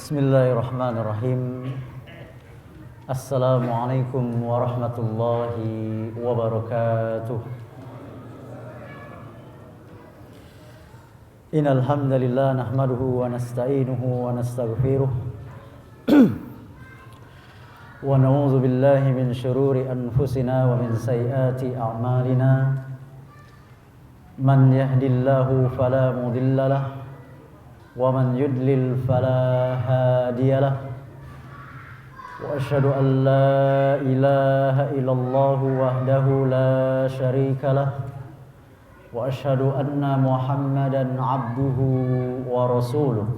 Bismillahirrahmanirrahim. Assalamualaikum warahmatullahi wabarakatuh. Innal hamdalillah nahmaduhu wa nasta'inuhu wa nastaghfiruh. Wa na'udzu billahi min shururi anfusina wa min sayyiati a'malina. Man yahdihillahu fala mudilla lahu wa man yudlil fala hadiyalah. Wa asyhadu an la ilaha illallah wahdahu la syarikalah wa asyhadu anna Muhammadan abduhu wa rasuluh.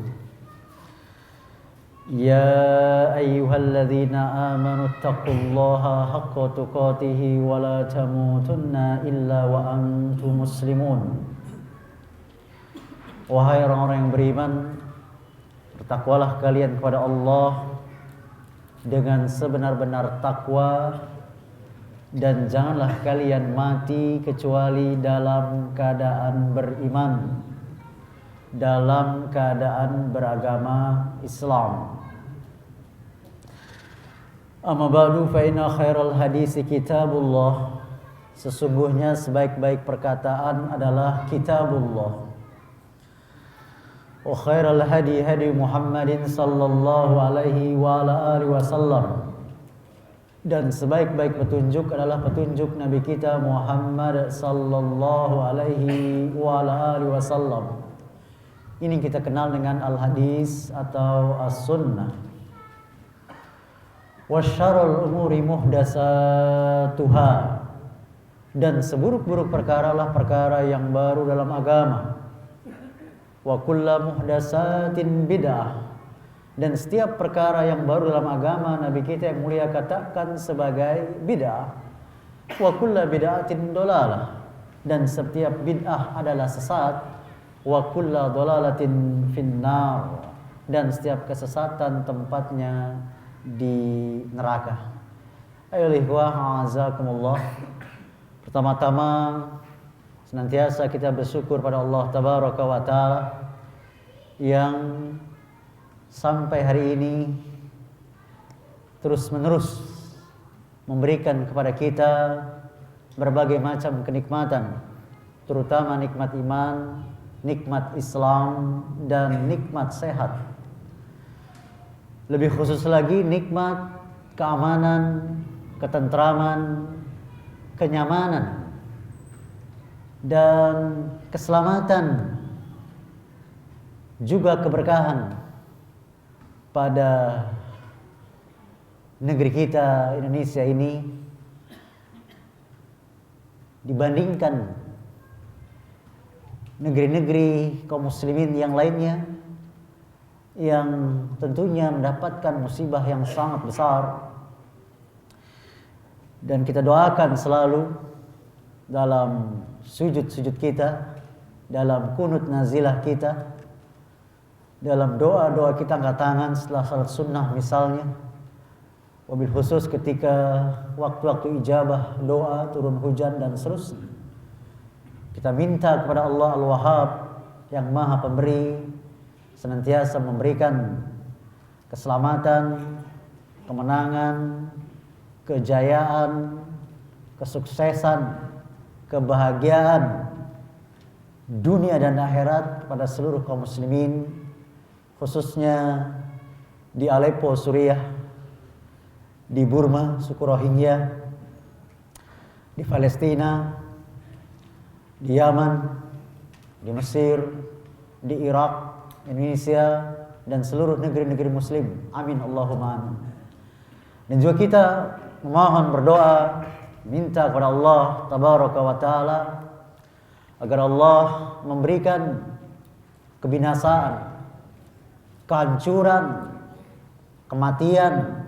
Ya ayyuhalladzina amanu taqullaha haqqa tuqatih wa la tamutunna illa wa antum muslimun. Wahai orang-orang yang beriman, bertakwalah kalian kepada Allah dengan sebenar-benar takwa, dan janganlah kalian mati kecuali dalam keadaan beriman, dalam keadaan beragama Islam. Amma ba'du fa inna khairal hadisi kitabullah. Sesungguhnya sebaik-baik perkataan adalah kitabullah. Wa khairal hadi hadi Muhammadin sallallahu alaihi wa ala alihi wasallam. Dan sebaik-baik petunjuk adalah petunjuk Nabi kita Muhammad sallallahu alaihi wa ala alihi wasallam. Ini kita kenal dengan al-hadis atau as-sunnah. Wa syarrul umuri muhdatsatuha. Dan seburuk-buruk perkara lah perkara yang baru dalam agama. Wa kullu muhdatsatin bid'ah. Dan setiap perkara yang baru dalam agama Nabi kita yang mulia katakan sebagai bid'ah. Wa kullu bid'atin dolalah. Dan setiap bid'ah adalah sesat. Wa kullu dolalatin finnar. Dan setiap kesesatan tempatnya di neraka. Ayo ikhwah azakumullah. Pertama-tama senantiasa kita bersyukur pada Allah tabaraka wa taala yang sampai hari ini terus-menerus memberikan kepada kita berbagai macam kenikmatan, terutama nikmat iman, nikmat Islam, dan nikmat sehat. Lebih khusus lagi nikmat keamanan, ketentraman, kenyamanan, dan keselamatan, juga keberkahan pada negeri kita Indonesia ini dibandingkan negeri-negeri kaum muslimin yang lainnya yang tentunya mendapatkan musibah yang sangat besar. Dan kita doakan selalu dalam sujud-sujud kita, dalam kunut nazilah kita, dalam doa-doa kita angkat tangan setelah salat sunnah misalnya, wabil khusus ketika waktu-waktu ijabah doa, turun hujan dan seterusnya. Kita minta kepada Allah Al-Wahhab yang Maha Pemberi senantiasa memberikan keselamatan, kemenangan, kejayaan, kesuksesan, kebahagiaan dunia dan akhirat pada seluruh kaum muslimin, khususnya di Aleppo, Suriah, di Burma, suku Rohingya, di Palestina, di Yaman, di Mesir, di Irak, Indonesia, dan seluruh negeri-negeri muslim. Amin Allahumma amin. Dan juga kita memohon berdoa, minta kepada Allah tabaraka wa taala agar Allah memberikan kebinasaan, kehancuran, kematian,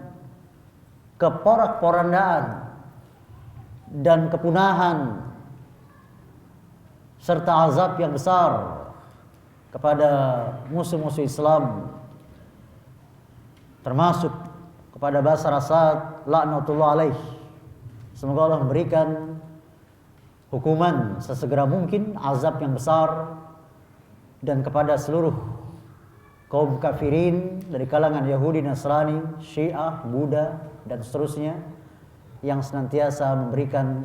keporak-porandaan, dan kepunahan serta azab yang besar kepada musuh-musuh Islam, termasuk kepada Bashar Assad laknatullah alaih. Semoga Allah memberikan hukuman sesegera mungkin, azab yang besar, dan kepada seluruh kaum kafirin dari kalangan Yahudi, Nasrani, Syiah, Buddha dan seterusnya yang senantiasa memberikan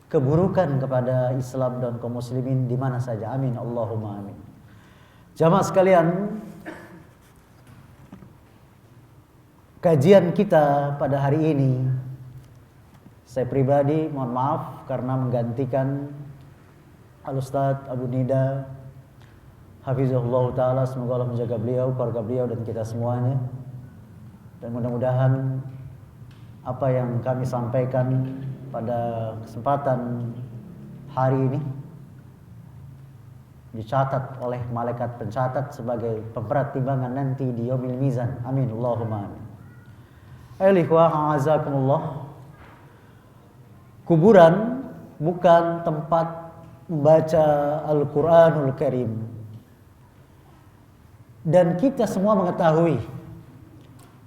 keburukan kepada Islam dan kaum muslimin di mana saja. Amin, Allahumma amin. Jamaah sekalian, kajian kita pada hari ini, saya pribadi mohon maaf karena menggantikan Al-Ustadz Abu Nida Hafizahullah Ta'ala, semoga Allah menjaga beliau, keluarga beliau dan kita semuanya. Dan mudah-mudahan apa yang kami sampaikan pada kesempatan hari ini dicatat oleh malaikat pencatat sebagai pemberat timbangan nanti di yaumil mizan. Amin, Allahumma amin. Ayyuhal azakumullah. Kuburan bukan tempat membaca Al-Quranul Karim. Dan kita semua mengetahui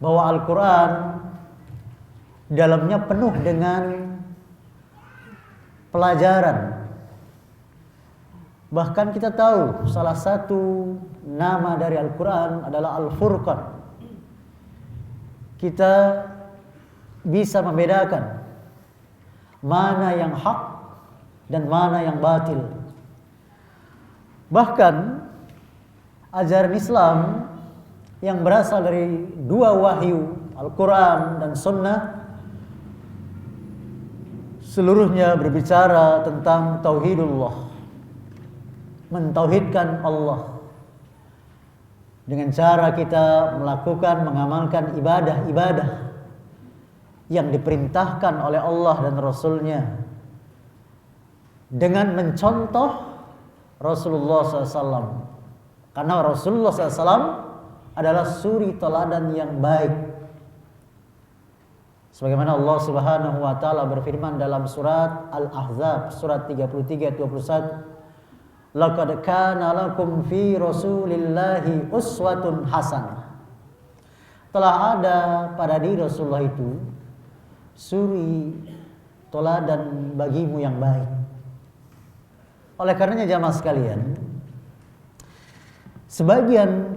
bahwa Al-Quran dalamnya penuh dengan pelajaran. Bahkan kita tahu salah satu nama dari Al-Quran adalah Al-Furqan. Kita bisa membedakan mana yang hak dan mana yang batil. Bahkan ajaran Islam yang berasal dari dua wahyu, Al-Quran dan Sunnah, seluruhnya berbicara tentang tauhidullah, mentauhidkan Allah dengan cara kita melakukan, mengamalkan ibadah-ibadah yang diperintahkan oleh Allah dan Rasulnya dengan mencontoh Rasulullah SAW. Karena Rasulullah SAW adalah suri teladan yang baik. Sebagaimana Allah Subhanahu wa taala berfirman dalam surat Al-Ahzab surat 33-21, "Laqad kana lakum fi Rasulillahi uswatun hasanah." Telah ada pada diri Rasulullah itu suri teladan bagimu yang baik. Oleh karenanya jamaah sekalian, sebagian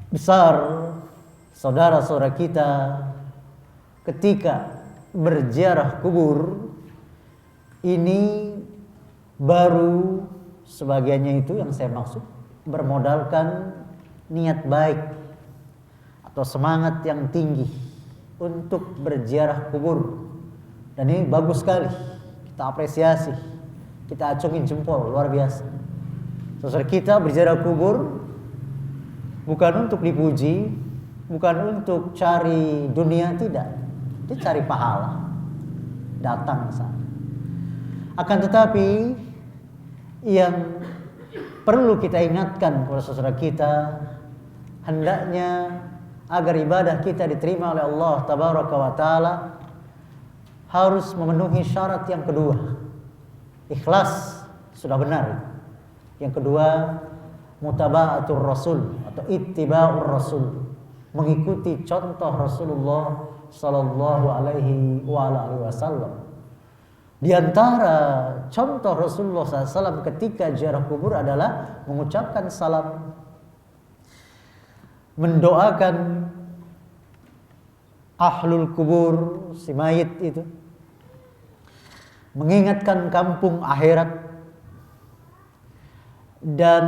besar saudara-saudara kita ketika berziarah kubur ini baru sebagiannya itu yang saya maksud bermodalkan niat baik atau semangat yang tinggi untuk berziarah kubur, dan ini bagus sekali, kita apresiasi, kita acungin jempol, luar biasa. Saudara kita berziarah kubur bukan untuk dipuji, bukan untuk cari dunia, tidak. Dia cari pahala, datang ke sana. Akan tetapi yang perlu kita ingatkan kepada saudara kita, hendaknya agar ibadah kita diterima oleh Allah Tabaraka wa Ta'ala harus memenuhi syarat yang kedua. Ikhlas sudah benar. Yang kedua, mutaba'atur Rasul atau ittiba'ur Rasul, mengikuti contoh Rasulullah sallallahu alaihi wasallam. Di antara contoh Rasulullah SAW ketika ziarah kubur adalah mengucapkan salam, mendoakan ahlul kubur, si mayit itu, mengingatkan kampung akhirat, dan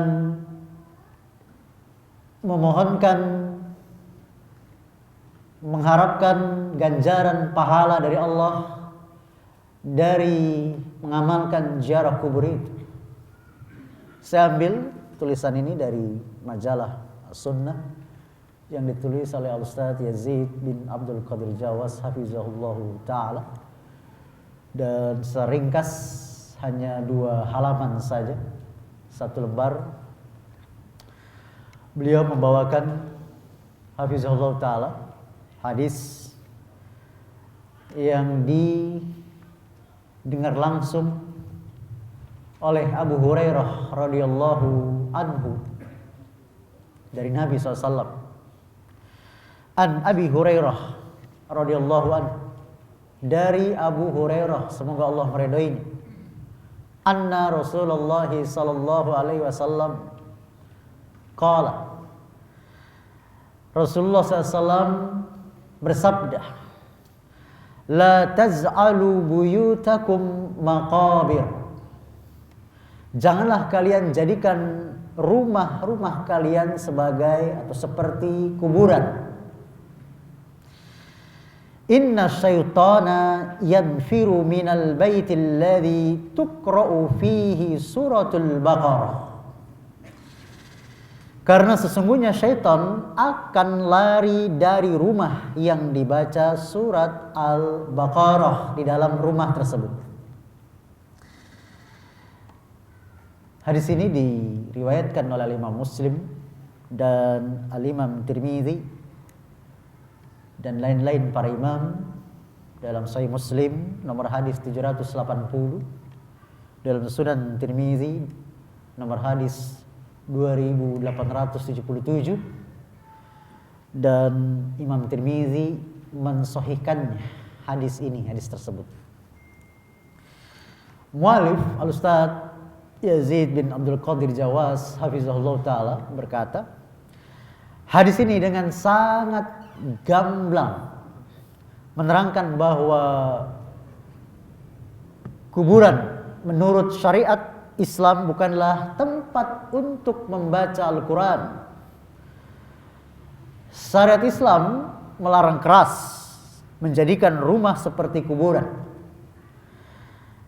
memohonkan, mengharapkan ganjaran pahala dari Allah dari mengamalkan ziarah kubur itu. Saya ambil tulisan ini dari majalah Sunnah yang ditulis oleh Al-Ustadz Yazid bin Abdul Qadir Jawas hafizahullahu ta'ala, dan seringkas hanya 2 halaman saja, 1 lembar. Beliau membawakan hafizahullahu ta'ala hadis yang didengar langsung oleh Abu Hurairah radhiyallahu anhu dari Nabi SAW. An Abi Hurairah radhiyallahu anhu, dari Abu Hurairah, semoga Allah meridhoinya, anna Rasulullah sallallahu alaihi wasallam qala, Rasulullah SAW bersabda, "La taz'alu buyutakum maqabir." Janganlah kalian jadikan rumah-rumah kalian sebagai atau seperti kuburan. Inna syaitana yanfiru minal baitil ladzi tuqra'u fihi suratul Baqarah. Karena sesungguhnya syaitan akan lari dari rumah yang dibaca surat Al-Baqarah di dalam rumah tersebut. Hadis ini diriwayatkan oleh Imam Muslim dan Al-Imam Tirmidzi dan lain-lain para imam dalam Sahih Muslim nomor hadis 780, dalam Sunan Tirmidzi nomor hadis 2877, dan Imam Tirmidzi mensahihkannya hadis tersebut. Mu'allif Al-Ustaz Yazid bin Abdul Qadir Jawas hafizahullah ta'ala berkata, hadis ini dengan sangat gamblang menerangkan bahwa kuburan menurut syariat Islam bukanlah tempat untuk membaca Al-Quran. Syariat Islam melarang keras menjadikan rumah seperti kuburan.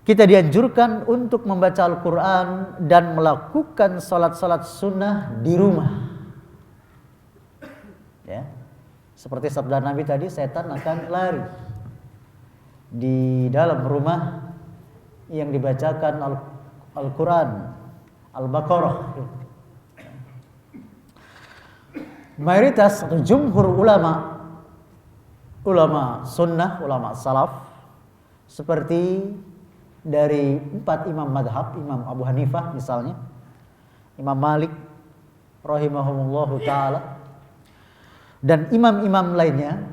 Kita dianjurkan untuk membaca Al-Quran dan melakukan salat-salat sunnah di rumah. Ya, seperti sabda Nabi tadi, setan akan lari di dalam rumah yang dibacakan Al-Quran, Al-Baqarah. Mayoritas atau jumhur ulama sunnah, ulama salaf, seperti dari 4 imam madhab, Imam Abu Hanifah misalnya, Imam Malik rahimahumullahu ta'ala, dan imam-imam lainnya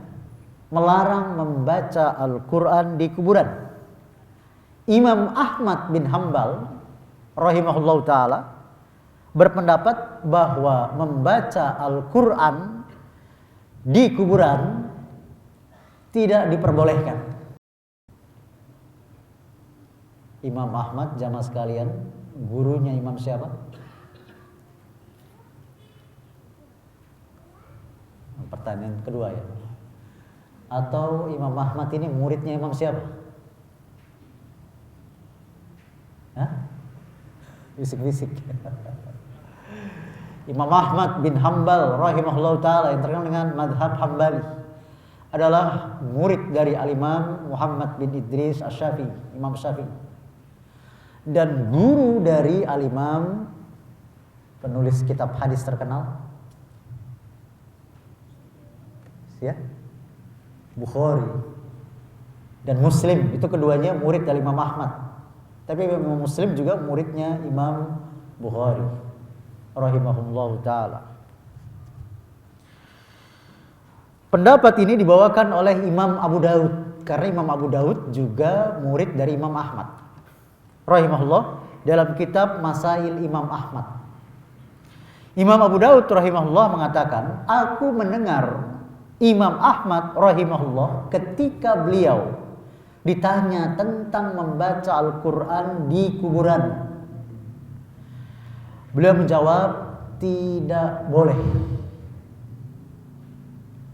melarang membaca Al-Quran di kuburan. Imam Ahmad bin Hanbal rahimahullahu ta'ala berpendapat bahwa membaca Al-Quran di kuburan tidak diperbolehkan. Imam Ahmad, jamaah sekalian, gurunya Imam siapa? Pertanyaan kedua ya. Atau Imam Ahmad ini muridnya Imam siapa? Hah? Bisik-bisik. Imam Ahmad bin Hanbal rahimahullah ta'ala yang terkenal dengan madhab Hambali adalah murid dari Al-Imam Muhammad bin Idris Asy-Syafi'i, Imam Syafi'i, dan guru dari Al-Imam penulis kitab hadis terkenal ya, Bukhari dan Muslim. Itu keduanya murid dari Imam Ahmad. Tapi Imam Muslim juga muridnya Imam Bukhari rahimahullahu ta'ala. Pendapat ini dibawakan oleh Imam Abu Daud, karena Imam Abu Daud juga murid dari Imam Ahmad rahimahullah dalam kitab Masail Imam Ahmad. Imam Abu Daud rahimahullah mengatakan, aku mendengar Imam Ahmad rahimahullah ketika beliau ditanya tentang membaca Al-Quran di kuburan. Beliau menjawab, tidak boleh.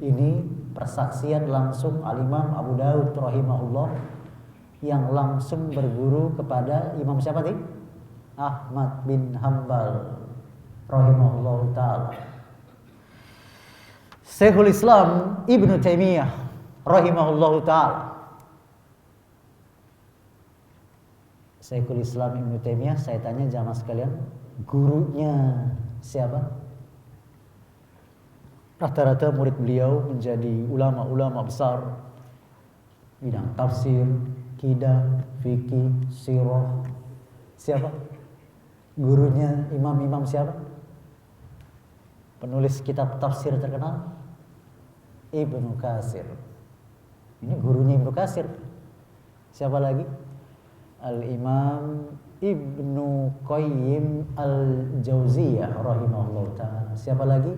Ini persaksian langsung Al-Imam Abu Daud rahimahullah yang langsung berguru kepada Imam siapa tadi? Ahmad bin Hanbal rahimahullah ta'ala. Syekhul Islam Ibnu Taimiyah rahimahullah ta'ala. Syekhul Islam Ibnu Taimiyah, saya tanya jamaah sekalian, gurunya siapa? Rata-rata murid beliau menjadi ulama-ulama besar bidang tafsir, akidah, fikih, sirah. Siapa? Gurunya imam-imam siapa? Penulis kitab tafsir terkenal Ibnu Katsir. Ini gurunya Ibnu Katsir. Siapa lagi? Al-Imam Ibnu Qayyim Al-Jauziyah rahimahullah ta'ala. Siapa lagi?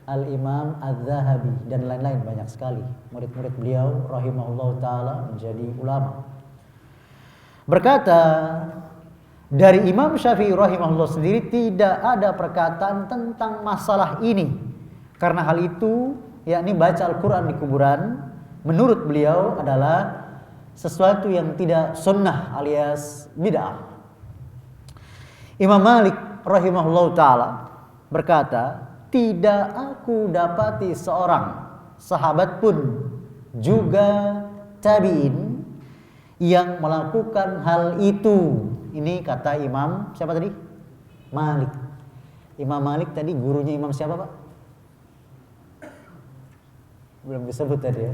Al-Imam Az-Zahabi dan lain-lain, banyak sekali murid-murid beliau rahimahullah ta'ala menjadi ulama. Berkata dari Imam Syafi'i rahimahullah sendiri tidak ada perkataan tentang masalah ini, karena hal itu yakni baca Al-Quran di kuburan menurut beliau adalah sesuatu yang tidak sunnah alias bid'ah. Imam Malik rahimahullah ta'ala berkata, tidak aku dapati seorang sahabat pun juga tabi'in yang melakukan hal itu. Ini kata Imam siapa tadi? Malik. Imam Malik tadi gurunya Imam siapa, Pak? Belum disebut tadi ya.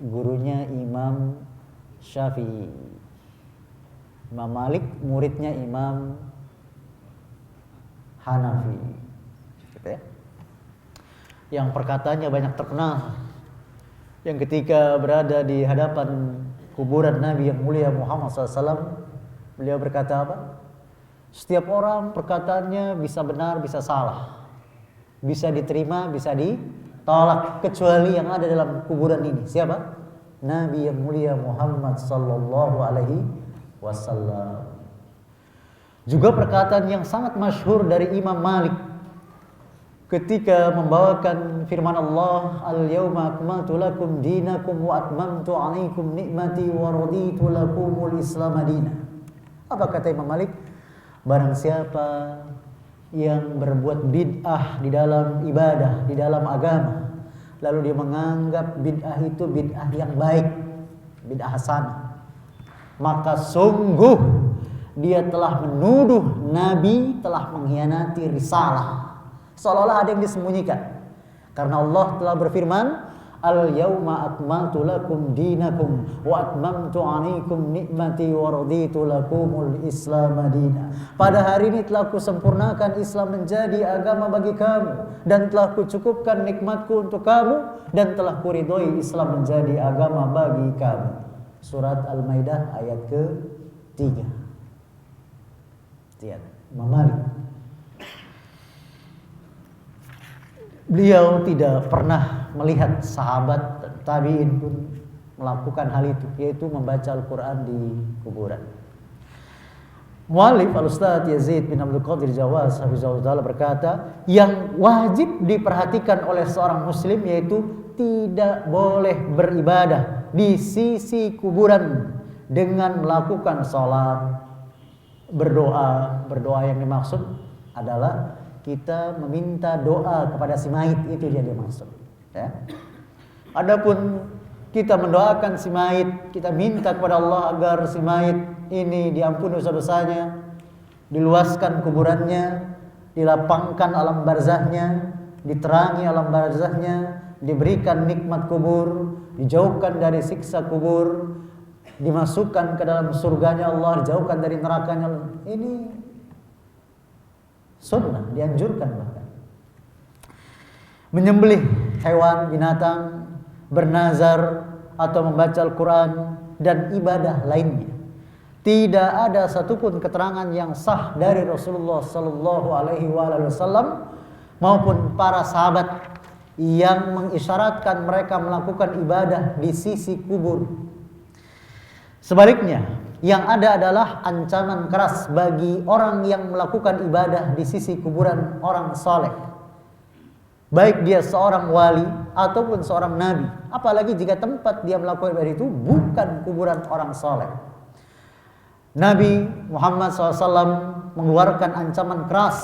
Gurunya Imam Syafi'i. Imam Malik muridnya Imam Hanafi. Gitu ya. Yang perkataannya banyak terkenal, yang ketika berada di hadapan kuburan Nabi yang mulia Muhammad SAW, beliau berkata apa? Setiap orang perkataannya bisa benar, bisa salah, bisa diterima, bisa ditolak, kecuali yang ada dalam kuburan ini. Siapa? Nabi yang mulia Muhammad Sallallahu Alaihi Wasallam. Juga perkataan yang sangat masyhur dari Imam Malik ketika membawakan firman Allah, al-yawma akmaltu lakum dinakum wa atmamtu 'alaikum ni'mati wa raditu lakumul Islam madina. Apa kata Imam Malik? Barang siapa yang berbuat bid'ah di dalam ibadah, di dalam agama, lalu dia menganggap bid'ah itu bid'ah yang baik, bid'ah hasanah, maka sungguh dia telah menuduh Nabi telah mengkhianati risalah, seolah-olah ada yang disembunyikan. Karena Allah telah berfirman, al-yawma akmaltu lakum dinakum wa atmamtu 'alaikum ni'mati wa raditu lakumul Islam madina. Pada hari ini telah kusempurnakan Islam menjadi agama bagi kamu, dan telah kucukupkan nikmatku untuk kamu, dan telah kuridhoi Islam menjadi agama bagi kamu. Surat Al-Maidah ayat ke-3. Lihat, Imam Malik. Beliau tidak pernah melihat sahabat tabi'in pun melakukan hal itu, yaitu membaca Al-Quran di kuburan. Mu'allif Al-Ustadz Yazid bin Abdul Qadir Jawaz hafizahullah berkata, yang wajib diperhatikan oleh seorang muslim yaitu tidak boleh beribadah di sisi kuburan dengan melakukan sholat, berdoa yang dimaksud adalah kita meminta doa kepada si mayit, itu dia dimaksud ya. Adapun kita mendoakan si mayit, kita minta kepada Allah agar si mayit ini diampuni dosa-dosanya, diluaskan kuburannya, dilapangkan alam barzahnya, diterangi alam barzahnya, diberikan nikmat kubur, dijauhkan dari siksa kubur, dimasukkan ke dalam surganya Allah, dijauhkan dari nerakanya Allah. Ini sunnah, dianjurkan bahkan. Menyembelih hewan, binatang, bernazar atau membaca Al-Quran dan ibadah lainnya, tidak ada satupun keterangan yang sah dari Rasulullah Sallallahu Alaihi Wasallam maupun para sahabat yang mengisyaratkan mereka melakukan ibadah di sisi kubur. Sebaliknya, yang ada adalah ancaman keras bagi orang yang melakukan ibadah di sisi kuburan orang saleh, baik dia seorang wali ataupun seorang nabi, apalagi jika tempat dia melakukan ibadah itu bukan kuburan orang saleh. Nabi Muhammad SAW mengeluarkan ancaman keras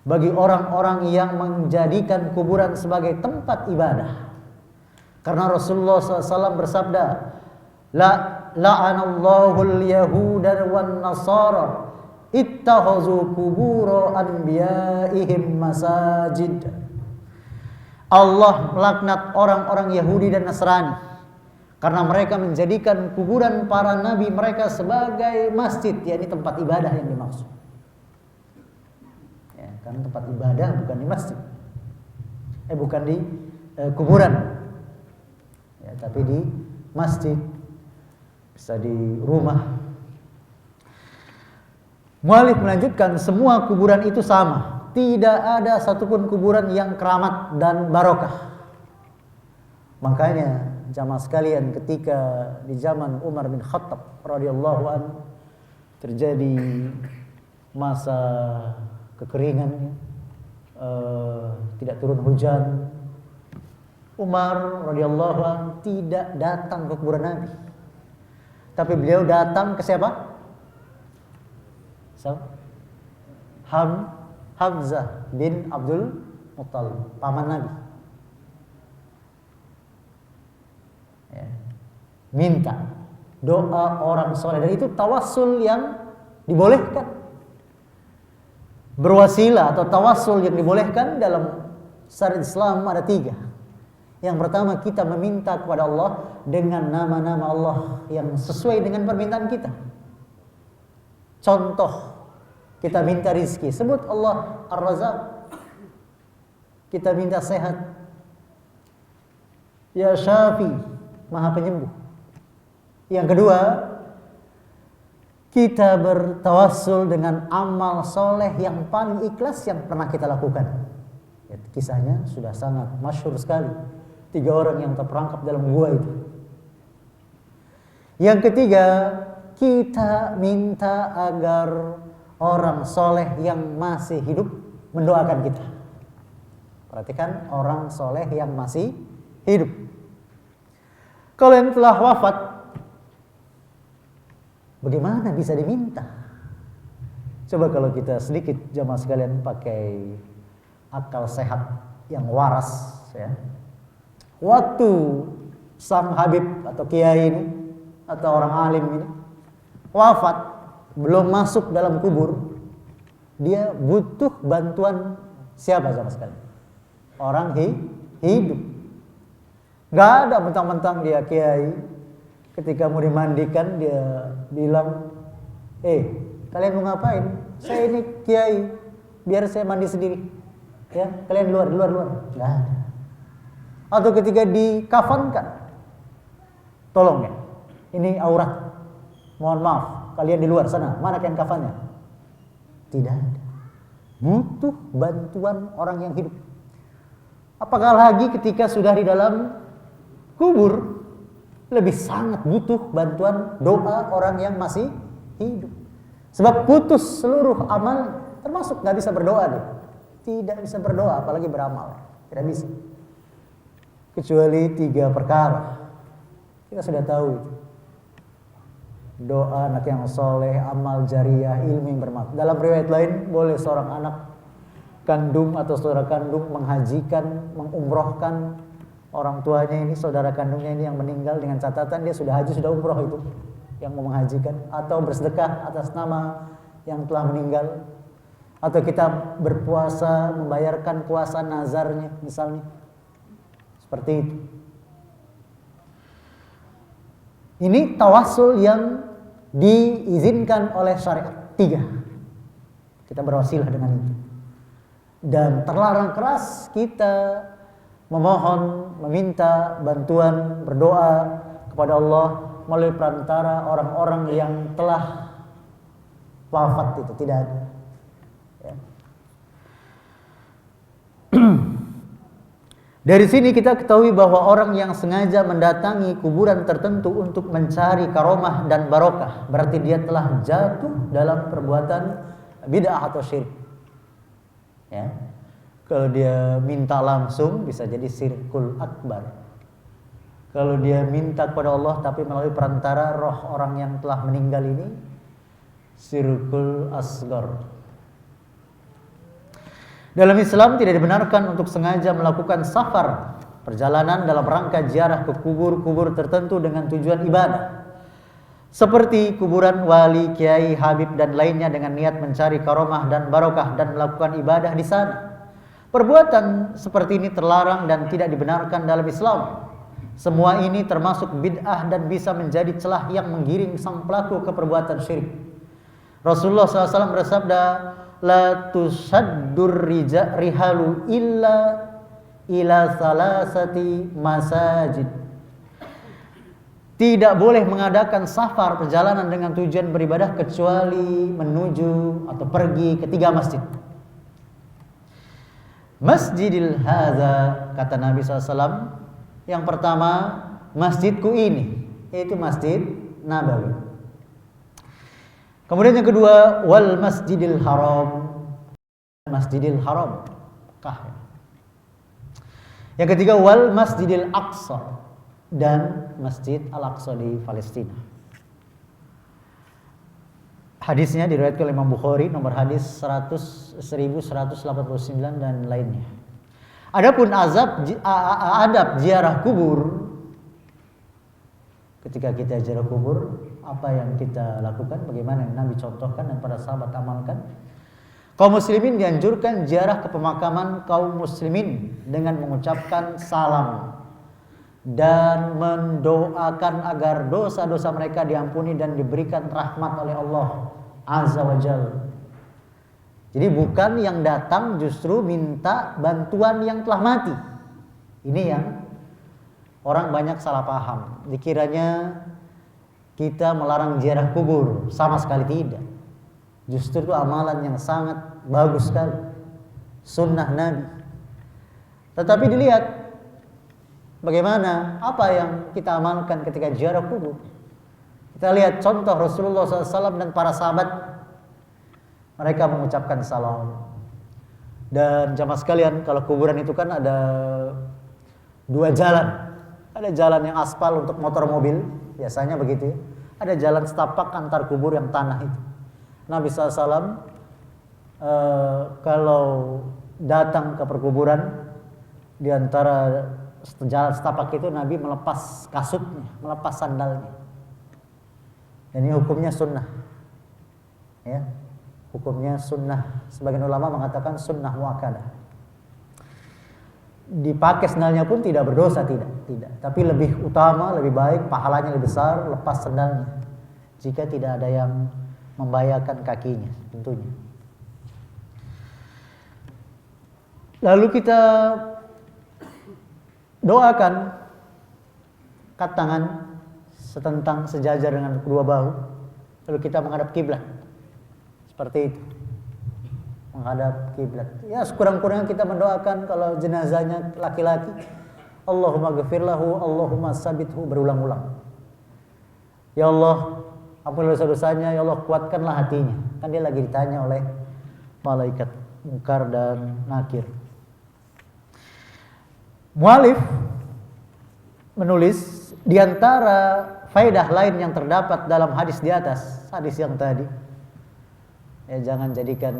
bagi orang-orang yang menjadikan kuburan sebagai tempat ibadah, karena Rasulullah SAW bersabda, la'anallahu al-yahuda wan nasara ittakhazu qubur anbiya'ihim masajid. Allah melaknat orang-orang Yahudi dan Nasrani karena mereka menjadikan kuburan para nabi mereka sebagai masjid, yakni tempat ibadah yang dimaksud. Ya, karena tempat ibadah bukan di masjid, bukan di kuburan, ya, tapi di masjid, bisa di rumah. Mu'allif melanjutkan, semua kuburan itu sama, tidak ada satupun kuburan yang keramat dan barokah. Makanya jamaah sekalian, ketika di zaman Umar bin Khattab radhiyallahu anhu terjadi masa kekeringan, tidak turun hujan, Umar radhiyallahu anhu tidak datang ke kuburan Nabi, tapi beliau datang ke siapa? Hamzah bin Abdul Muttalib, paman Nabi. Ya. Minta doa orang soleh, dan itu tawassul yang dibolehkan. Berwasilah atau tawassul yang dibolehkan dalam syariat Islam ada 3. Yang pertama, kita meminta kepada Allah dengan nama-nama Allah yang sesuai dengan permintaan kita. Contoh, kita minta rizki, sebut Allah Ar-Razzaq. Kita minta sehat, Ya Syafi, Maha Penyembuh. Yang kedua, kita bertawassul dengan amal soleh yang paling ikhlas yang pernah kita lakukan. Ya, kisahnya sudah sangat masyhur sekali. 3 orang yang terperangkap dalam gua itu. Yang ketiga, kita minta agar orang soleh yang masih hidup mendoakan kita. Perhatikan, orang soleh yang masih hidup. Kalau yang telah wafat, bagaimana bisa diminta? Coba kalau kita sedikit jamaah sekalian pakai akal sehat yang waras, ya. Waktu sang Habib atau kiai ini atau orang alim ini wafat, belum masuk dalam kubur, dia butuh bantuan siapa jamaah sekalian? Orang hidup. Gak ada mentang-mentang dia kiai, ketika mau dimandikan dia bilang, kalian mau ngapain? Saya ini kiai, biar saya mandi sendiri. Ya, kalian luar. Gak ada. Atau ketika dikafankan, tolong ya, ini aurat, mohon maaf, kalian di luar sana, mana kain kafannya? Tidak ada. Butuh bantuan orang yang hidup. Apakah lagi ketika sudah di dalam kubur, lebih sangat butuh bantuan doa orang yang masih hidup. Sebab putus seluruh amal, termasuk gak bisa berdoa deh. Tidak bisa berdoa, apalagi beramal. Tidak bisa. Kecuali 3 perkara. Kita sudah tahu itu. Doa anak yang soleh, amal jariah, ilmu yang bermanfaat. Dalam riwayat lain, boleh seorang anak kandung atau saudara kandung menghajikan, mengumrohkan orang tuanya ini, saudara kandungnya ini yang meninggal, dengan catatan dia sudah haji, sudah umroh itu yang mau menghajikan, atau bersedekah atas nama yang telah meninggal, atau kita berpuasa membayarkan puasa nazarnya misalnya, seperti itu. Ini tawassul yang diizinkan oleh syariat 3. Kita berwasilah dengan itu. Dan terlarang keras kita memohon, meminta bantuan, berdoa kepada Allah melalui perantara orang-orang yang telah wafat, itu tidak ada. Ya. Dari sini kita ketahui bahwa orang yang sengaja mendatangi kuburan tertentu untuk mencari karomah dan barokah, berarti dia telah jatuh dalam perbuatan bid'ah atau syirik. Ya. Kalau dia minta langsung bisa jadi syirkul akbar. Kalau dia minta kepada Allah tapi melalui perantara roh orang yang telah meninggal ini, syirkul asgar. Dalam Islam tidak dibenarkan untuk sengaja melakukan safar, perjalanan dalam rangka ziarah ke kubur-kubur tertentu dengan tujuan ibadah. Seperti kuburan wali, kiai, habib dan lainnya dengan niat mencari karomah dan barokah dan melakukan ibadah di sana. Perbuatan seperti ini terlarang dan tidak dibenarkan dalam Islam. Semua ini termasuk bid'ah dan bisa menjadi celah yang menggiring sang pelaku ke perbuatan syirik. Rasulullah SAW bersabda, la tusaddur rihalu illa ila salasati masajid. Tidak boleh mengadakan safar, perjalanan dengan tujuan beribadah kecuali menuju atau pergi ke 3 masjid. Masjidil hadza, kata Nabi SAW, yang pertama masjidku ini, yaitu Masjid Nabawi. Kemudian yang kedua, wal Masjidil Haram, Masjidil Haram, Mekah. Yang ketiga, wal Masjidil Aqsa, dan Masjid Al-Aqsa di Palestina. Hadisnya diriwayatkan oleh Imam Bukhari, nomor hadis 1189 dan lainnya. Adapun adab ziarah kubur, ketika kita ziarah kubur, apa yang kita lakukan, bagaimana yang Nabi contohkan dan para sahabat amalkan. Kaum muslimin dianjurkan ziarah ke pemakaman kaum muslimin dengan mengucapkan salam dan mendoakan agar dosa-dosa mereka diampuni dan diberikan rahmat oleh Allah Azza wa Jalla. Jadi bukan yang datang justru minta bantuan yang telah mati. Ini yang orang banyak salah paham. Dikiranya kita melarang ziarah kubur, sama sekali tidak. Justru itu amalan yang sangat bagus sekali, sunnah Nabi. Tetapi dilihat bagaimana, apa yang kita amalkan ketika ziarah kubur. Kita lihat contoh Rasulullah SAW dan para sahabat. Mereka mengucapkan salam. Dan jamaah sekalian, kalau kuburan itu kan ada dua jalan. Ada jalan yang aspal untuk motor mobil, biasanya begitu ya. Ada jalan setapak antar kubur yang tanah itu. Nabi SAW kalau datang ke perkuburan, di antara jalan setapak itu Nabi melepas kasutnya, melepas sandalnya. Dan ini hukumnya sunnah, ya, hukumnya sunnah. Sebagian ulama mengatakan sunnah muakkadah. Dipakai sandalnya pun tidak berdosa, tidak. Tapi lebih utama, lebih baik, pahalanya lebih besar lepas sandalnya. Jika tidak ada yang membahayakan kakinya, tentunya. Lalu kita doakan, angkat tangan setentang sejajar dengan kedua bahu, lalu kita menghadap kiblat seperti itu, menghadap kiblat. Ya, sekurang-kurangnya kita mendoakan kalau jenazahnya laki-laki, Allahumma ghfir lahu, Allahumma sabithu, berulang-ulang. Ya Allah, ampunilah dosa-dosanya, ya Allah kuatkanlah hatinya. Kan dia lagi ditanya oleh malaikat Munkar dan Nakir. Mu'alif menulis di antara faedah lain yang terdapat dalam hadis di atas, hadis yang tadi, ya jangan jadikan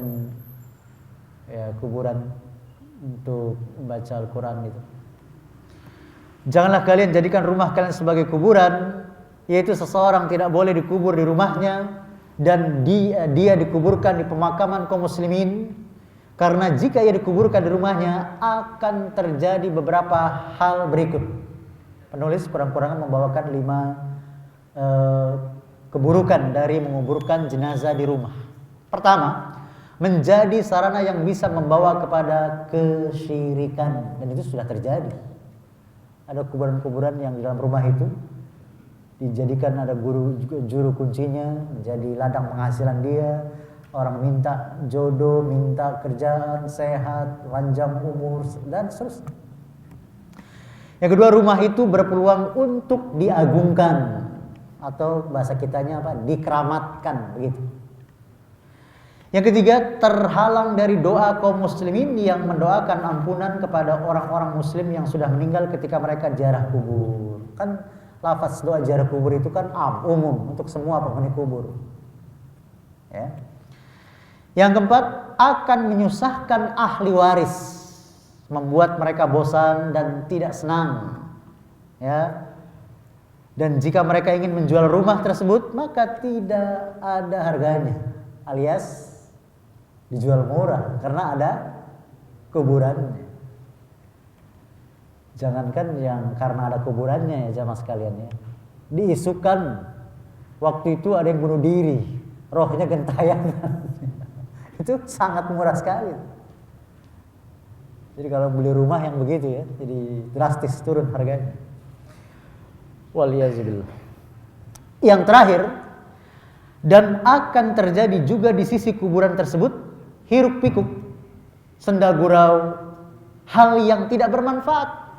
ya kuburan untuk membaca Al-Quran itu. Janganlah kalian jadikan rumah kalian sebagai kuburan, yaitu seseorang tidak boleh dikubur di rumahnya dan dia dikuburkan di pemakaman kaum muslimin, karena jika ia dikuburkan di rumahnya akan terjadi beberapa hal berikut. Penulis kurang-kurangnya membawakan 5 keburukan dari menguburkan jenazah di rumah. Pertama, menjadi sarana yang bisa membawa kepada kesyirikan, dan itu sudah terjadi. Ada kuburan-kuburan yang di dalam rumah itu dijadikan ada juru kuncinya, menjadi ladang penghasilan dia. Orang minta jodoh, minta kerjaan, sehat, panjang umur, dan seterusnya. Yang kedua, rumah itu berpeluang untuk diagungkan, atau bahasa kitanya apa? Dikeramatkan, begitu. Yang ketiga, terhalang dari doa kaum muslimin yang mendoakan ampunan kepada orang-orang muslim yang sudah meninggal ketika mereka ziarah kubur. Kan lafaz doa ziarah kubur itu kan umum untuk semua penghuni kubur. Ya. Yang keempat, akan menyusahkan ahli waris, membuat mereka bosan dan tidak senang. Ya. Dan jika mereka ingin menjual rumah tersebut, maka tidak ada harganya, alias dijual murah karena ada kuburannya. Jangankan yang karena ada kuburannya ya jamaah sekalian ya. Diisukan waktu itu ada yang bunuh diri, rohnya gentayangan. Itu sangat murah sekali. Jadi kalau beli rumah yang begitu ya, jadi drastis turun harganya. Waliyazubillah. Yang terakhir, dan akan terjadi juga di sisi kuburan tersebut, hiruk pikuk, senda gurau, hal yang tidak bermanfaat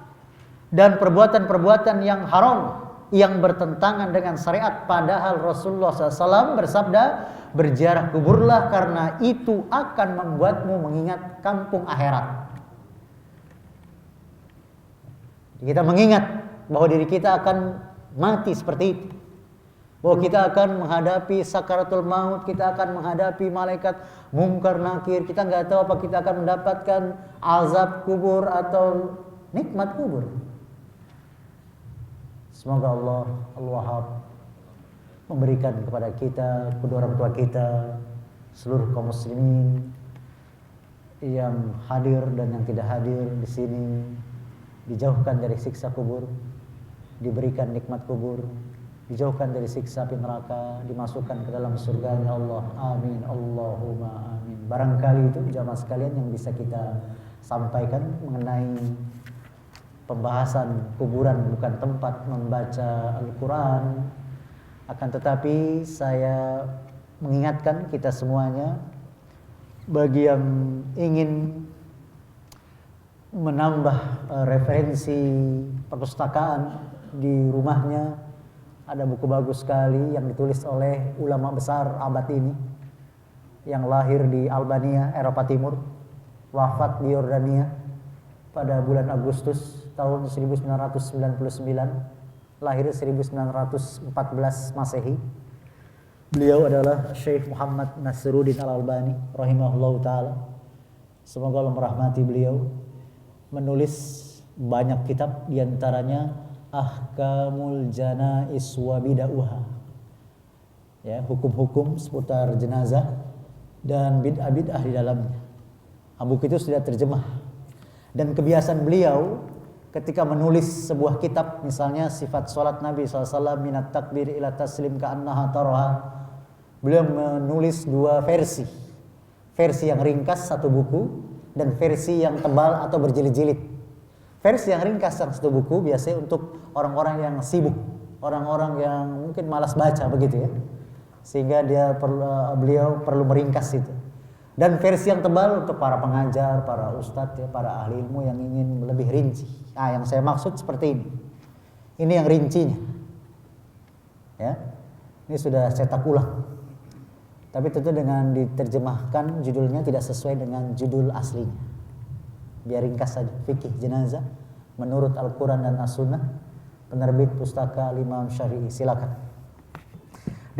dan perbuatan-perbuatan yang haram yang bertentangan dengan syariat, padahal Rasulullah SAW bersabda, berziarah kuburlah karena itu akan membuatmu mengingat kampung akhirat. Kita mengingat bahwa diri kita akan mati seperti itu, bahwa kita akan menghadapi sakaratul maut, kita akan menghadapi malaikat mungkar nakir, kita nggak tahu apa kita akan mendapatkan azab kubur atau nikmat kubur. Semoga Allah Al-Wahhab memberikan kepada kita, kedua orang tua kita, seluruh kaum muslimin yang hadir dan yang tidak hadir di sini, dijauhkan dari siksa kubur, diberikan nikmat kubur, dijauhkan dari siksa api neraka, dimasukkan ke dalam surga-Nya Allah. Amin, Allahumma amin. Barangkali itu jamaah sekalian yang bisa kita sampaikan mengenai pembahasan kuburan bukan tempat membaca Al-Quran. Akan tetapi saya mengingatkan kita semuanya, bagi yang ingin menambah referensi perpustakaan di rumahnya, ada buku bagus sekali yang ditulis oleh ulama besar abad ini yang lahir di Albania, Eropa Timur, wafat di Yordania pada bulan Agustus tahun 1999, lahir 1914 Masehi. Beliau adalah Syekh Muhammad Nasiruddin Al-Albani rahimahullahu taala. Semoga Allah merahmati beliau. Menulis banyak kitab, diantaranya Ahkamul Janais wa Bid'ah, ya, hukum-hukum seputar jenazah dan bid'ah-bid'ah di dalamnya. Buku itu sudah terjemah. Dan kebiasaan beliau ketika menulis sebuah kitab, misalnya sifat sholat Nabi SAW, minat takbir ila taslim ka'annaha taraha, beliau menulis dua versi. Versi yang ringkas satu buku, dan versi yang tebal atau berjilid-jilid. Versi yang ringkas yang satu buku biasanya untuk orang-orang yang sibuk, orang-orang yang mungkin malas baca begitu ya, sehingga beliau perlu meringkas itu. Dan versi yang tebal untuk para pengajar, para ustadz ya, para ahli ilmu yang ingin lebih rinci. Nah, yang saya maksud seperti ini. Ini yang rincinya. Ya. Ini sudah cetak ulang. Tapi tentu dengan diterjemahkan judulnya tidak sesuai dengan judul aslinya. Biar ringkas saja. Fikih jenazah menurut Al-Quran dan As-Sunnah, penerbit pustaka Imam Syafi'i. Silakan.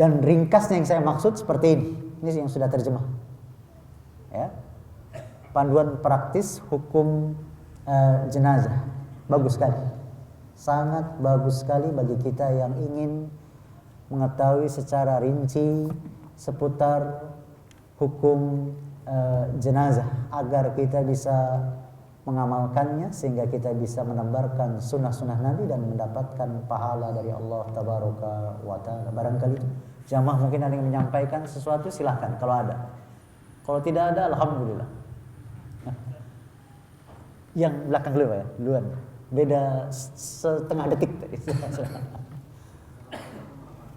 Dan ringkasnya yang saya maksud seperti ini. Ini yang sudah terjemah. Ya, panduan praktis hukum jenazah, bagus sekali, sangat bagus sekali bagi kita yang ingin mengetahui secara rinci seputar hukum jenazah, agar kita bisa mengamalkannya sehingga kita bisa menebarkan sunnah-sunnah Nabi dan mendapatkan pahala dari Allah Tabaraka wa Ta'ala. Barangkali jamaah mungkin ada yang menyampaikan sesuatu, silahkan kalau ada. Kalau tidak ada, alhamdulillah. Yang belakang dulu ya, duluan. Beda setengah detik tadi.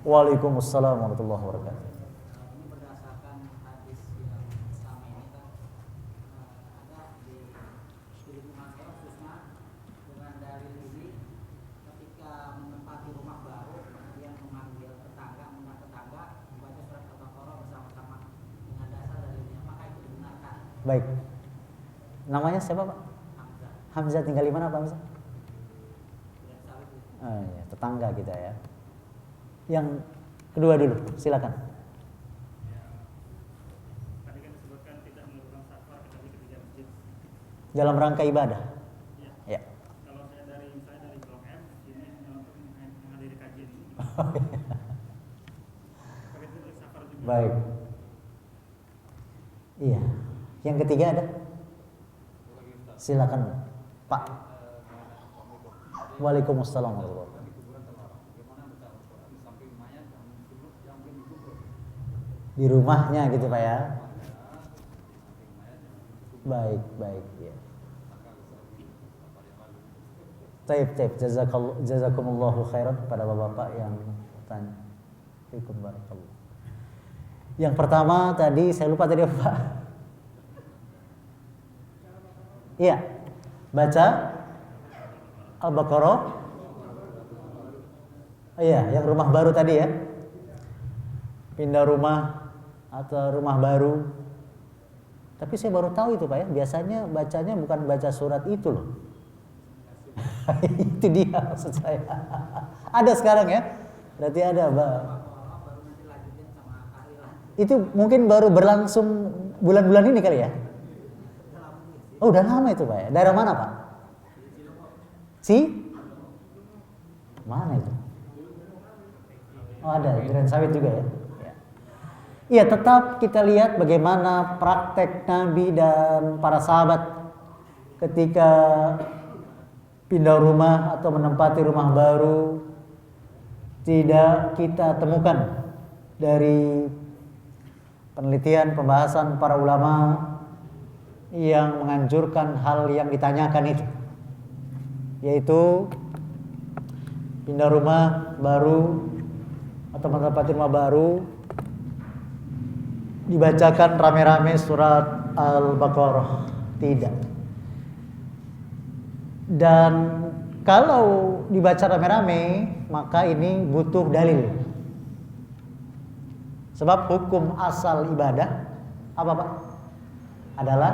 Waalaikumsalam warahmatullahi wabarakatuh. Ini berdasarkan hadis yang sama ini kan ada di lingkungan saya khususnya dengan dalil ini, ketika menempati rumah baru kemudian memanggil tetangga, mengundang tetangga membaca surat Al-Baqarah bersama-sama dengan dasar dalilnya, maka itu dibenarkan. Baik. Namanya siapa Pak? Hamzah. Hamzah, tinggal di mana Pak Hamzah? Sawit. Oh, ya, tetangga kita ya. Yang kedua dulu, silakan. Tadi kan disebutkan tidak melakukan safar kecuali ketika masjid. Dalam rangka ibadah. Ya. Ya. Kalau saya dari Blok M sini untuk menghadiri kajian ini. Begitu dari safar juga. Baik. Iya. Yang ketiga ada? Silakan Pak. Waalaikumsalam warahmatullahi wabarakatuh. Di rumahnya gitu Pak ya. Baik, baik ya. Taib, jazakumullahu khairan pada bapak-bapak yang tanya. Fikum barakallah. Yang pertama tadi saya lupa tadi apa Pak? Iya. Baca Al-Baqarah. Iya, yang rumah baru tadi ya. Pindah rumah atau rumah baru. Tapi saya baru tahu itu Pak ya. Biasanya bacanya bukan baca surat itu loh. Itu dia maksud saya. Ada sekarang ya. Berarti ada, Mbak. Itu mungkin baru berlangsung bulan-bulan ini kali ya. Oh, udah lama itu Pak ya. Daerah mana Pak? Mana itu? Oh, ada Duren Sawit juga ya. Iya, tetap kita lihat bagaimana praktek Nabi dan para sahabat ketika pindah rumah atau menempati rumah baru. Tidak kita temukan dari penelitian pembahasan para ulama yang menganjurkan hal yang ditanyakan itu, yaitu pindah rumah baru atau menempati rumah baru dibacakan rame-rame surat Al-Baqarah. Tidak. Dan kalau dibaca rame-rame, maka ini butuh dalil. Sebab hukum asal ibadah apa Pak? Adalah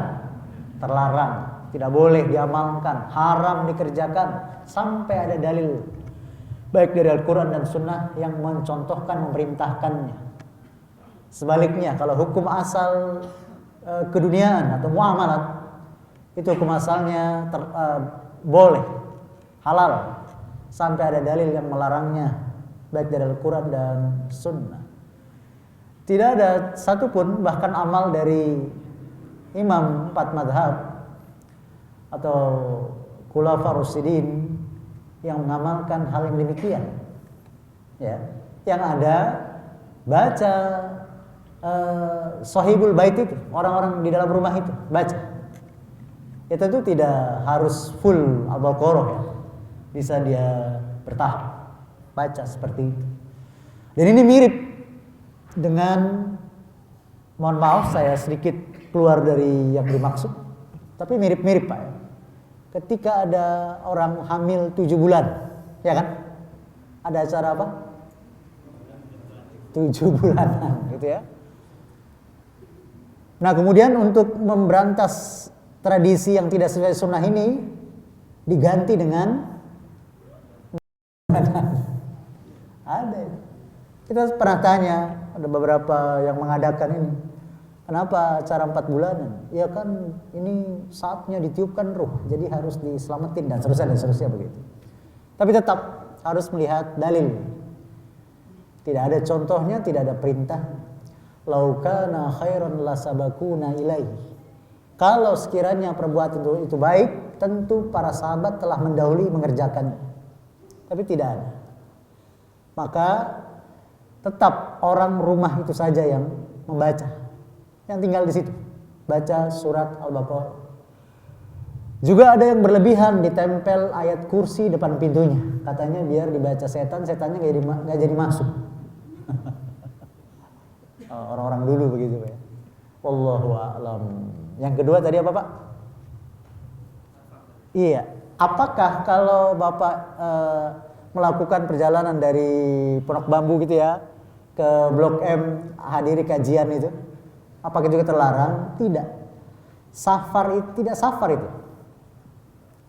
terlarang, tidak boleh diamalkan, haram dikerjakan sampai ada dalil baik dari Al-Quran dan Sunnah yang mencontohkan, memerintahkannya. Sebaliknya, kalau hukum asal keduniaan atau muamalat, itu hukum asalnya boleh, halal, sampai ada dalil yang melarangnya, baik dari Al-Quran dan Sunnah. Tidak ada satupun, bahkan amal dari imam 4 madhab atau khulafa rasyidin yang mengamalkan hal yang demikian. Ya, yang ada baca sahibul bait itu, orang-orang di dalam rumah itu baca. Ya tentu tidak harus full Al-Baqarah ya. Bisa dia bertahap baca seperti itu. Dan ini mirip dengan, mohon maaf saya sedikit keluar dari yang dimaksud, tapi mirip-mirip Pak ya. Ketika ada orang hamil 7 bulan, ya kan? Ada acara apa? 7 bulanan gitu ya. Nah kemudian untuk memberantas tradisi yang tidak sesuai sunnah ini, diganti dengan ada. Kita pernah tanya, ada beberapa yang mengadakan ini, kenapa acara 4 bulanan? Ya kan ini saatnya ditiupkan ruh, jadi harus diselamatin dan seterusnya begitu. Tapi tetap harus melihat dalil. Tidak ada contohnya, tidak ada perintah. Lau kana khairan lasabakuna ilaihi. Kalau sekiranya perbuatan itu baik, tentu para sahabat telah mendahului mengerjakannya. Tapi tidak ada. Maka tetap orang rumah itu saja yang membaca, yang tinggal di situ baca surat Al-Baqarah. Juga ada yang berlebihan ditempel ayat kursi depan pintunya, katanya biar dibaca setan, setannya nggak jadi masuk. Orang-orang dulu begitu ya. Wallahu a'lam. Yang kedua tadi apa Pak? Iya. Apakah kalau Bapak melakukan perjalanan dari Pondok Bambu gitu ya ke Blok M, hadiri kajian itu, apakah juga terlarang? Tidak. Tidak safar itu.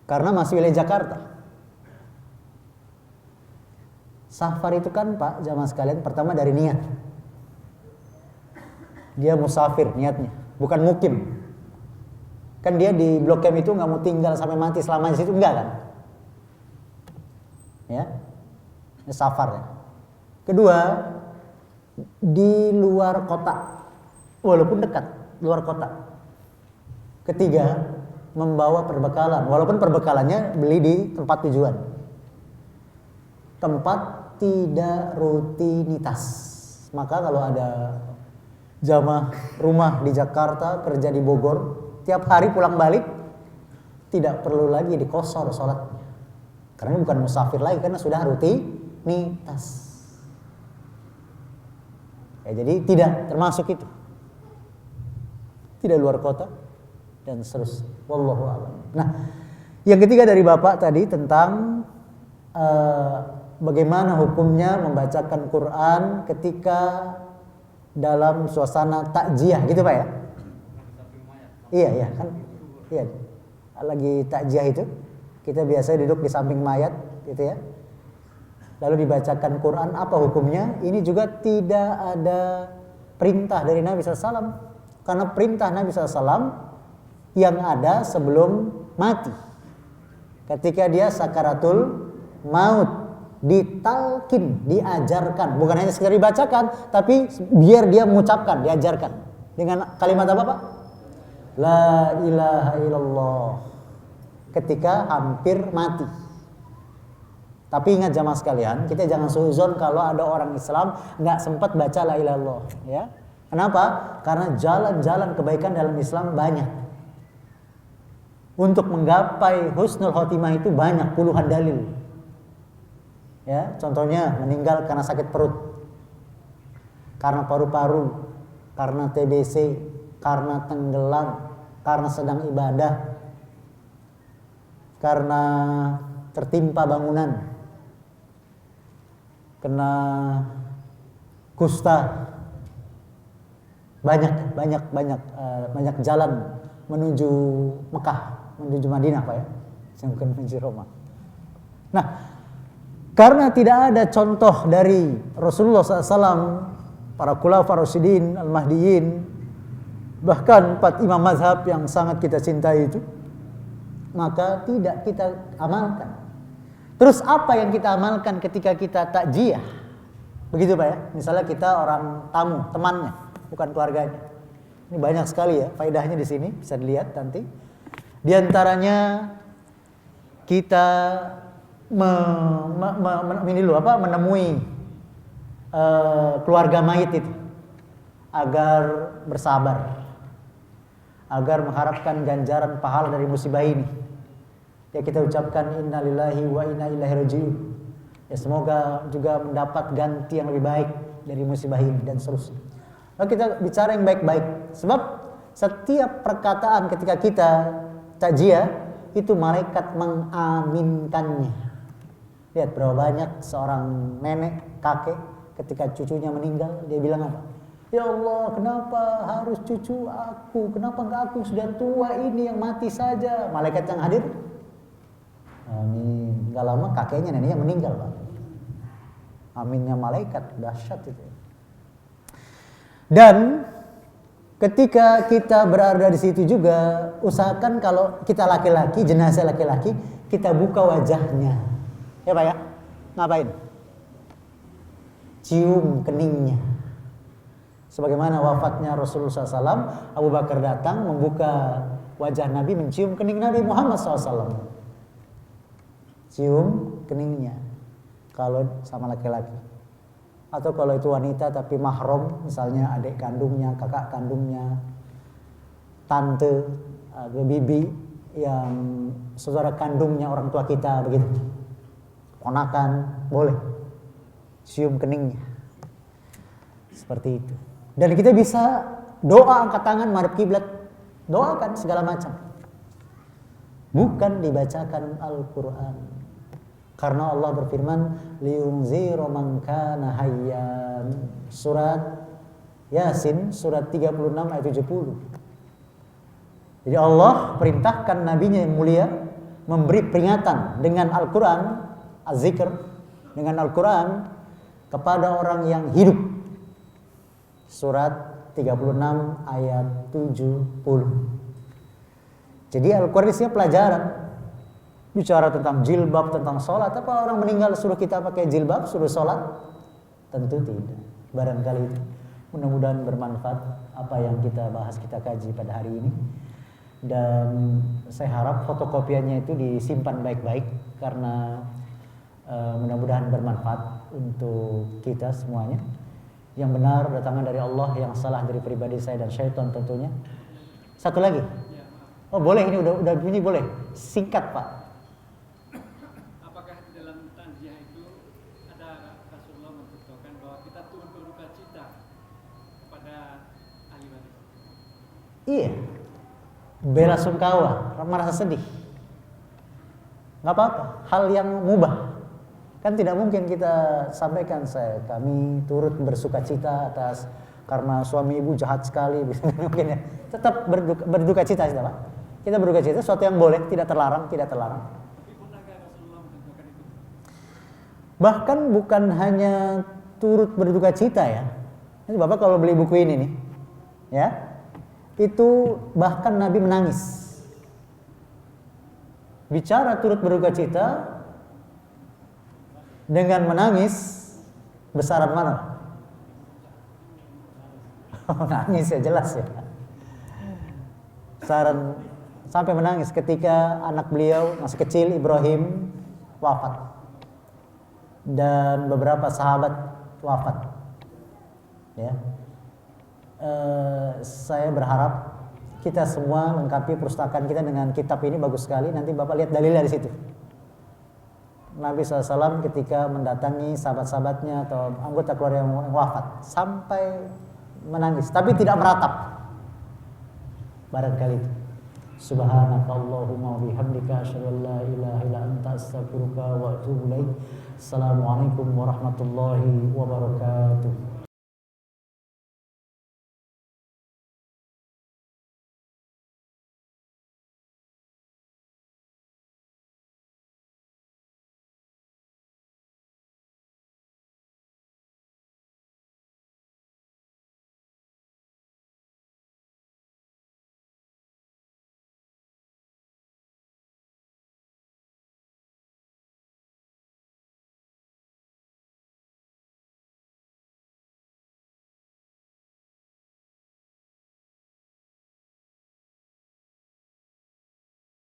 Karena masih wilayah Jakarta. Safar itu kan Pak, jamaah sekalian, pertama dari niat. Dia musafir niatnya, bukan mukim. Kan dia di Blok M itu nggak mau tinggal sampai mati selama di situ, enggak kan? Ya, ini safar ya. Kedua, di luar kota, walaupun dekat, luar kota. Ketiga, membawa perbekalan, walaupun perbekalannya beli di tempat tujuan. Tempat tidak rutinitas. Maka kalau ada jamaah rumah di Jakarta, kerja di Bogor, tiap hari pulang balik, tidak perlu lagi dikosor sholatnya. Karena bukan musafir lagi, karena sudah rutinitas. Ya, jadi tidak termasuk itu. Tidak luar kota dan seterusnya. Wallahu a'lam. Nah, Yang ketiga dari Bapak tadi tentang bagaimana hukumnya membacakan Quran ketika dalam suasana takziah gitu Pak ya? Iya kan? Iya. Lagi takziah itu kita biasa duduk di samping mayat gitu ya. Lalu dibacakan Quran, apa hukumnya? Ini juga tidak ada perintah dari Nabi SAW. Karena perintah Nabi SAW yang ada sebelum mati. Ketika dia sakaratul maut, ditalkin, diajarkan. Bukan hanya sekedar dibacakan, tapi biar dia mengucapkan, diajarkan. Dengan kalimat apa Pak? La ilaha illallah. Ketika hampir mati. Tapi ingat jamaah sekalian, kita jangan suuzon kalau ada orang Islam nggak sempat baca la ilaha illallah, ya. Kenapa? Karena jalan-jalan kebaikan dalam Islam banyak. Untuk menggapai husnul khotimah itu banyak, puluhan dalil. Ya, contohnya meninggal karena sakit perut, karena paru-paru, karena TBC, karena tenggelam, karena sedang ibadah, karena tertimpa bangunan, kena kusta, banyak jalan menuju Mekah, menuju Madinah Pak ya, bukan menuju Roma. Nah, karena tidak ada contoh dari Rasulullah SAW, para khulafaur rasyidin, al-mahdiyin, bahkan 4 imam mazhab yang sangat kita cintai itu, maka tidak kita amalkan. Terus apa yang kita amalkan ketika kita takziah? Begitu Pak ya. Misalnya kita orang tamu, temannya, bukan keluarganya. Ini banyak sekali ya faedahnya di sini, bisa dilihat nanti. Di antaranya kita menemui keluarga mayit itu agar bersabar, agar mengharapkan ganjaran pahala dari musibah ini. Ya kita ucapkan innalillahi wa inna ilaihi raji'un. Ya semoga juga mendapat ganti yang lebih baik dari musibah ini dan seterusnya. Lalu kita bicara yang baik-baik. Sebab setiap perkataan ketika kita takziah itu malaikat mengaminkannya. Lihat berapa banyak seorang nenek, kakek ketika cucunya meninggal dia bilang apa? Ya Allah, kenapa harus cucu aku? Kenapa enggak aku sudah tua ini yang mati saja? Malaikat yang hadir, amin. Gak lama kakeknya, neneknya meninggal Pak. Aminnya malaikat, dahsyat itu. Dan ketika kita berada di situ juga, usahakan kalau kita laki-laki, jenazah laki-laki, kita buka wajahnya. Ya Pak ya? Ngapain? Cium keningnya. Sebagaimana wafatnya Rasulullah SAW, Abu Bakar datang membuka wajah Nabi, mencium kening Nabi Muhammad SAW. Cium keningnya kalau sama laki-laki. Atau kalau itu wanita tapi mahram, misalnya adik kandungnya, kakak kandungnya, tante, bibi yang saudara kandungnya orang tua kita begitu. Ponakan, boleh cium keningnya. Seperti itu. Dan kita bisa doa angkat tangan madhab kiblat, doakan segala macam. Bukan dibacakan Al-Qur'an. Karena Allah berfirman, liunziru man kana hayyan. Surat Yasin surat 36 ayat 70. Jadi Allah perintahkan nabinya yang mulia memberi peringatan dengan Al-Qur'an, az-zikr, dengan Al-Qur'an kepada orang yang hidup. Surat 36 ayat 70. Jadi Al-Qur'an isinya pelajaran. Bicara tentang jilbab, tentang sholat. Apa orang meninggal suruh kita pakai jilbab, suruh sholat? Tentu tidak. Barangkali itu. Mudah-mudahan bermanfaat apa yang kita bahas, kita kaji pada hari ini. Dan saya harap fotokopiannya itu disimpan baik-baik. Karena mudah-mudahan bermanfaat untuk kita semuanya. Yang benar datangnya dari Allah, yang salah dari pribadi saya dan syaitan tentunya. Satu lagi. Oh boleh, ini udah bunyi, boleh. Singkat Pak. Apakah di dalam takziah itu ada Rasulullah mencontohkan bahwa kita turut berduka cita kepada ahli waris? Iya. Bela sungkawa, merasa sedih. nggak apa-apa, hal yang mubah. Kan tidak mungkin kita sampaikan kami turut bersuka cita atas karena suami ibu jahat sekali, mungkin ya. Tetap berduka cita, Pak. Kita berduka cita, sesuatu yang boleh, tidak terlarang. Bahkan bukan hanya turut berduka cita ya. Ini Bapak kalau beli buku ini nih, ya, itu bahkan Nabi menangis. Bicara turut berduka cita dengan menangis, besaran mana? Nangis ya, jelas ya. Saran sampai menangis ketika anak beliau masih kecil Ibrahim wafat dan beberapa sahabat wafat. Ya, saya berharap kita semua lengkapi perpustakaan kita dengan kitab ini, bagus sekali. Nanti Bapak lihat dalilnya di situ. Nabi SAW ketika mendatangi sahabat-sahabatnya atau anggota keluarga yang wafat sampai menangis, tapi tidak meratap. Barangkali itu. Subhanakallahumma wa bihamdika asyhadu an la ilaha illa anta astaghfiruka wa atubu ilaik. Assalamualaikum warahmatullahi wabarakatuh.